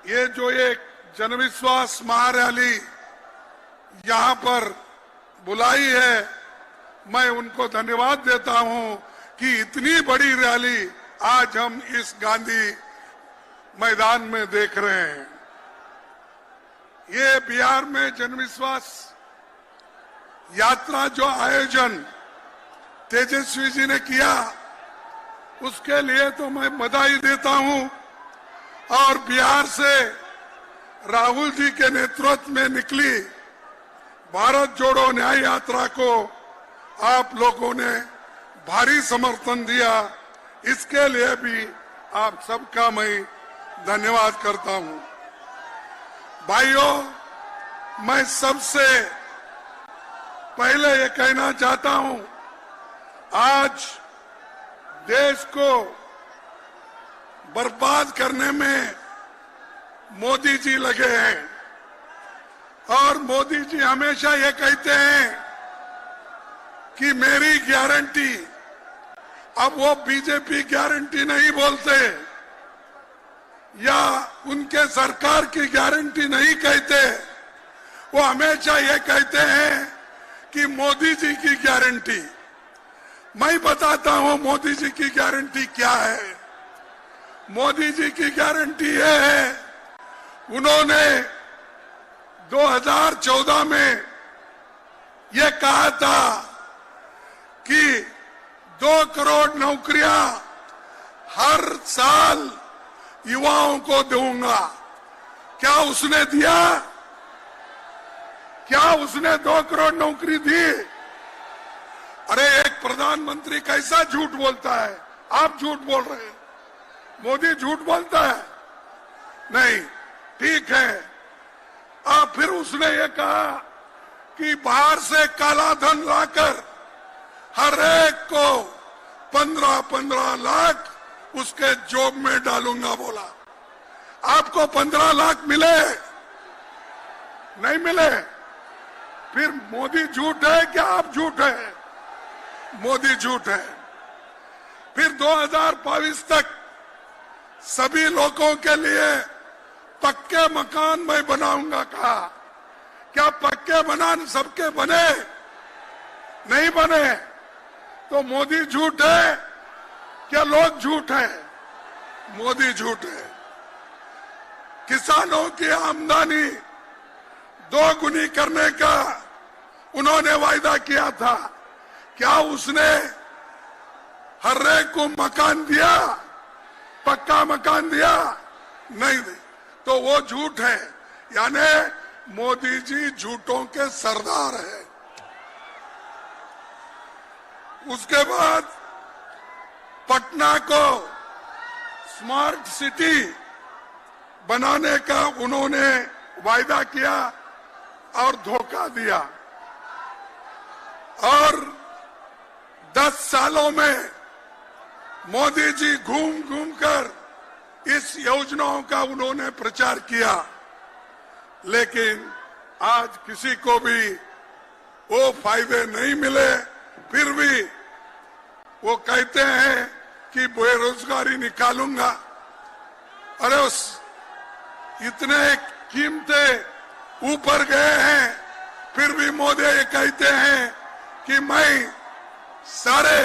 ये जो एक जनविश्वास महारैली यहाँ पर बुलाई है, मैं उनको धन्यवाद देता हूँ कि इतनी बड़ी रैली आज हम इस गांधी मैदान में देख रहे हैं। ये बिहार में जनविश्वास यात्रा जो आयोजन तेजस्वी जी ने किया, उसके लिए तो मैं बधाई देता हूं। और बिहार से राहुल जी के नेतृत्व में निकली भारत जोड़ो न्याय यात्रा को आप लोगों ने भारी समर्थन दिया, इसके लिए भी आप सबका मैं धन्यवाद करता हूं। भाइयों, मैं सबसे पहले ये कहना चाहता हूं, आज देश को बर्बाद करने में मोदी जी लगे हैं और मोदी जी हमेशा ये कहते हैं कि मेरी गारंटी। अब वो बीजेपी गारंटी नहीं बोलते या उनके सरकार की गारंटी नहीं कहते, वो हमेशा ये कहते हैं कि मोदी जी की गारंटी। मैं बताता हूं मोदी जी की गारंटी क्या है। मोदी जी की गारंटी ये है, उन्होंने 2014 में ये कहा था कि 2 करोड़ नौकरियां हर साल युवाओं को दूंगा। क्या उसने दिया? क्या उसने 2 करोड़ नौकरी दी? अरे एक प्रधानमंत्री कैसा झूठ बोलता है? आप झूठ बोल रहे हैं, मोदी झूठ बोलता है? नहीं, ठीक है। फिर उसने ये कहा कि बाहर से काला धन लाकर हर एक को 15-15 लाख उसके जॉब में डालूंगा बोला। आपको 15 लाख मिले? नहीं मिले? फिर मोदी झूठ है क्या आप झूठ है? मोदी झूठ है। फिर 2022 तक सभी लोगों के लिए पक्के मकान मैं बनाऊंगा कहा। क्या पक्के मकान सबके बने? नहीं बने। तो मोदी झूठ है क्या लोग झूठ है? मोदी झूठ है। किसानों की आमदनी 2 गुनी करने का उन्होंने वायदा किया था। क्या उसने हर एक को मकान दिया? पक्का मकान दिया? नहीं। तो वो झूठ है। यानी मोदी जी झूठों के सरदार है। उसके बाद पटना को स्मार्ट सिटी बनाने का उन्होंने वायदा किया और धोखा दिया। और 10 सालों में मोदी जी घूम घूम कर इस योजनाओं का उन्होंने प्रचार किया, लेकिन आज किसी को भी वो फायदे नहीं मिले। फिर भी वो कहते हैं कि बेरोजगारी निकालूंगा। अरे उस इतने कीमतें ऊपर गए हैं, फिर भी मोदी ये कहते हैं कि मैं सारे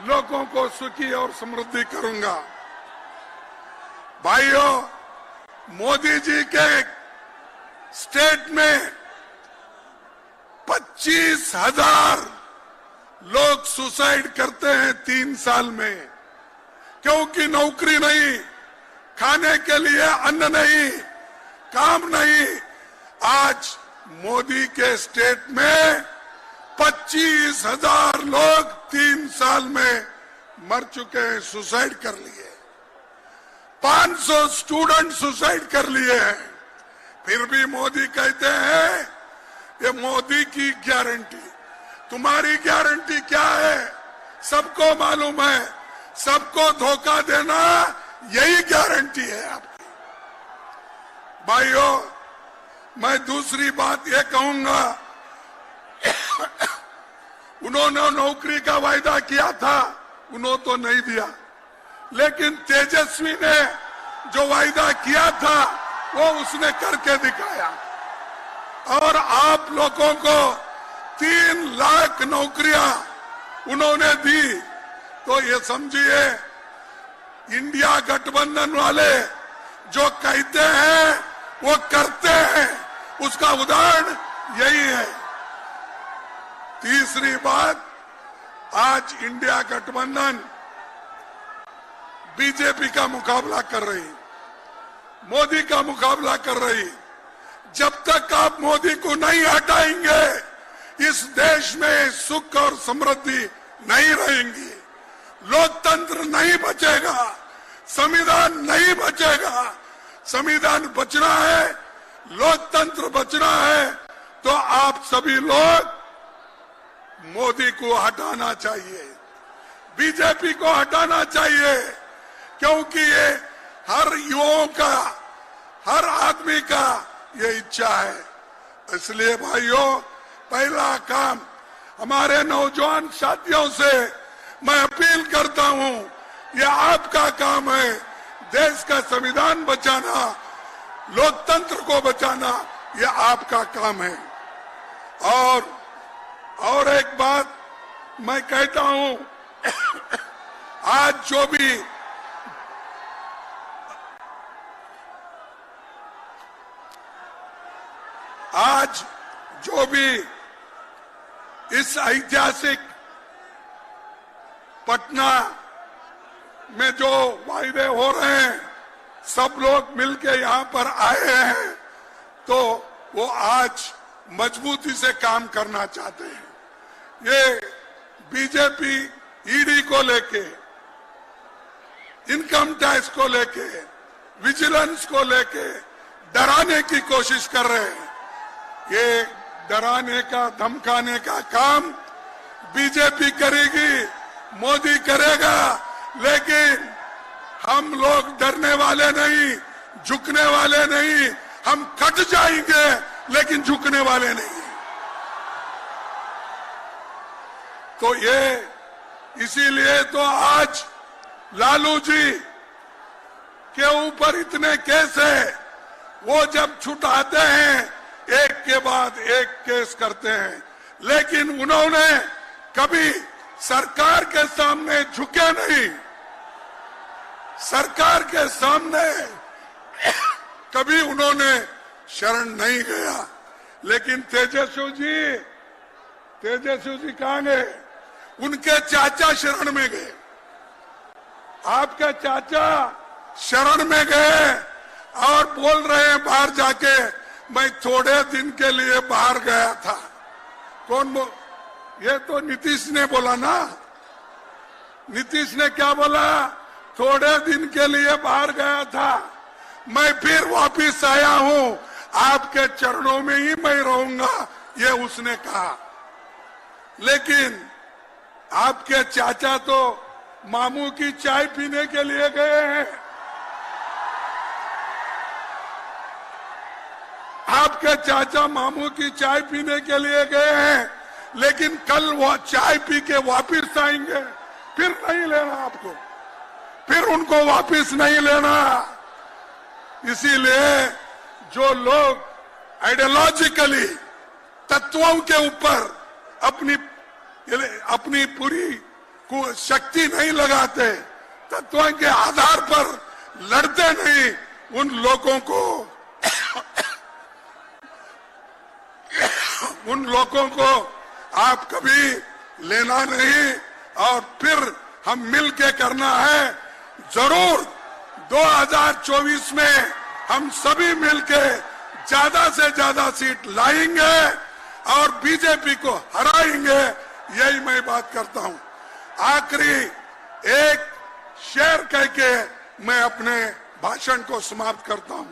लोगों को सुखी और समृद्धि करूंगा। भाइयों, मोदी जी के स्टेट में 25,000 लोग सुसाइड करते हैं 3 साल में, क्योंकि नौकरी नहीं, खाने के लिए अन्न नहीं, काम नहीं। आज मोदी के स्टेट में 25,000 लोग 3 साल में मर चुके हैं, सुसाइड कर लिए। 500 स्टूडेंट सुसाइड कर लिए हैं। फिर भी मोदी कहते हैं ये मोदी की गारंटी। तुम्हारी गारंटी क्या है? सबको मालूम है, सबको धोखा देना यही गारंटी है आपकी। भाइयों, मैं दूसरी बात ये कहूंगा, उन्होंने नौकरी का वायदा किया था, उन्होंने तो नहीं दिया, लेकिन तेजस्वी ने जो वायदा किया था वो उसने करके दिखाया। और आप लोगों को 3 लाख नौकरियां उन्होंने दी। तो ये समझिए, इंडिया गठबंधन वाले जो कहते हैं वो करते हैं, उसका उदाहरण यही है। तीसरी बात, आज इंडिया गठबंधन बीजेपी का मुकाबला कर रही, मोदी का मुकाबला कर रही। जब तक आप मोदी को नहीं हटाएंगे, इस देश में सुख और समृद्धि नहीं रहेंगी, लोकतंत्र नहीं बचेगा, संविधान नहीं बचेगा। संविधान बचना है, लोकतंत्र बचना है, तो आप सभी लोग मोदी को हटाना चाहिए, बीजेपी को हटाना चाहिए, क्योंकि ये हर युवाओं का, हर आदमी का ये इच्छा है। इसलिए भाइयों, पहला काम हमारे नौजवान साथियों से मैं अपील करता हूं, ये आपका काम है, देश का संविधान बचाना, लोकतंत्र को बचाना, ये आपका काम है। और एक बात मैं कहता हूं, आज जो भी इस ऐतिहासिक पटना में जो वायदे हो रहे हैं, सब लोग मिलके यहाँ पर आए हैं, तो वो आज मजबूती से काम करना चाहते हैं। ये बीजेपी ईडी को लेके, इनकम टैक्स को लेके, विजिलेंस को लेके डराने की कोशिश कर रहे हैं। ये डराने का, धमकाने का काम बीजेपी करेगी, मोदी करेगा, लेकिन हम लोग डरने वाले नहीं, झुकने वाले नहीं। हम कट जाएंगे लेकिन झुकने वाले नहीं। तो ये इसीलिए तो आज लालू जी के ऊपर इतने केस है, वो जब छुटाते हैं एक के बाद एक केस करते हैं, लेकिन उन्होंने कभी सरकार के सामने झुके नहीं, सरकार के सामने कभी उन्होंने शरण नहीं गया। लेकिन तेजस्वी जी कहां गए? उनके चाचा शरण में गए, आपके चाचा शरण में गए और बोल रहे हैं बाहर जाके, मैं थोड़े दिन के लिए बाहर गया था। ये तो नीतीश ने बोला ना। नीतीश ने क्या बोला? थोड़े दिन के लिए बाहर गया था, मैं फिर वापिस आया हूं, आपके चरणों में ही मैं रहूंगा, ये उसने कहा। लेकिन आपके चाचा तो मामू की चाय पीने के लिए गए हैं। आपके चाचा मामू की चाय पीने के लिए गए हैं, लेकिन कल वो चाय पी के वापिस आएंगे, फिर नहीं लेना आपको, फिर उनको वापिस नहीं लेना। इसीलिए जो लोग आइडियोलॉजिकली तत्वों के ऊपर अपनी पूरी शक्ति नहीं लगाते, तत्वों के आधार पर लड़ते नहीं, उन लोगों को आप कभी लेना नहीं। और फिर हम मिल के करना है, जरूर 2024 में हम सभी मिलके ज्यादा से ज्यादा सीट लाएंगे और बीजेपी को हराएंगे, यही मैं बात करता हूं। आखिरी एक शेर कह के मैं अपने भाषण को समाप्त करता हूं।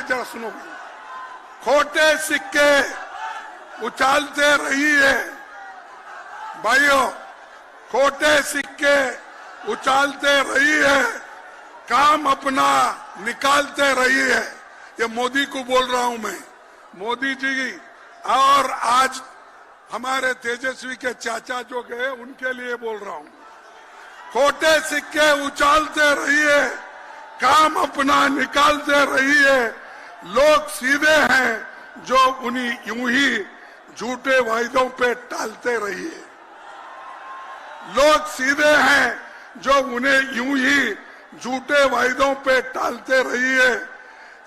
जरा सुनो, खोटे सिक्के उछालते रहिए भाइयों, खोटे सिक्के उछालते रहिए, काम अपना निकालते रहिए। ये मोदी को बोल रहा हूं मैं, मोदी जी। और आज हमारे तेजस्वी के चाचा जो गए, उनके लिए बोल रहा हूं, खोटे सिक्के उछालते रहिए, काम अपना निकालते रहिए। लोग सीधे हैं जो उन्हीं यूं ही झूठे वायदों पे टालते रहिए। लोग सीधे हैं जो उन्हें यूं ही झूठे वायदों पे टालते रहिए।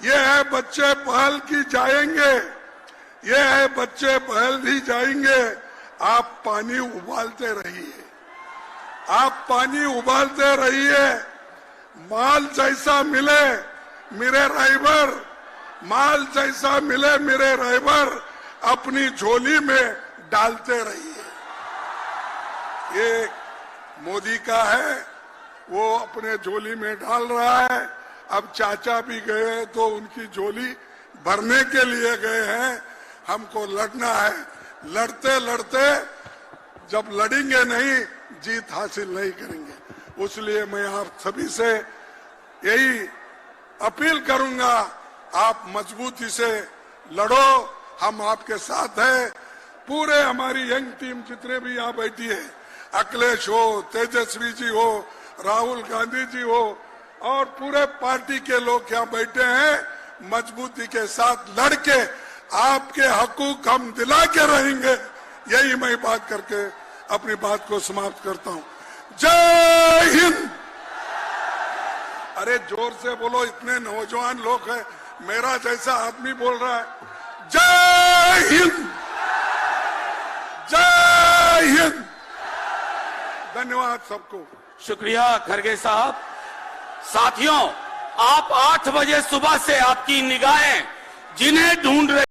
ये है बच्चे पहल की जाएंगे, ये है बच्चे पहल भी जाएंगे। आप पानी उबालते रहिए, आप पानी उबालते रहिए। माल जैसा मिले मेरे राइबर, माल जैसा मिले मेरे राइबर, अपनी झोली में डालते रहिए। ये मोदी का है, वो अपने झोली में डाल रहा है। अब चाचा भी गए तो उनकी झोली भरने के लिए गए हैं। हमको लड़ना है, लड़ते लड़ते जब लड़ेंगे नहीं, जीत हासिल नहीं करेंगे। इसलिए मैं आप सभी से यही अपील करूंगा, आप मजबूती से लड़ो, हम आपके साथ हैं। पूरे हमारी यंग टीम जितने भी यहाँ बैठी है, अखिलेश हो, तेजस्वी जी हो, राहुल गांधी जी हो और पूरे पार्टी के लोग यहाँ बैठे हैं, मजबूती के साथ लड़के आपके हकूक हम दिला के रहेंगे। यही मैं बात करके अपनी बात को समाप्त करता हूँ। जय हिंद। अरे जोर से बोलो, इतने नौजवान लोग हैं, मेरा जैसा आदमी बोल रहा है। जय हिंद, जय हिंद। धन्यवाद सबको। शुक्रिया खरगे साहब। साथियों, आप 8 बजे सुबह से आपकी निगाहें जिन्हें ढूंढ रहे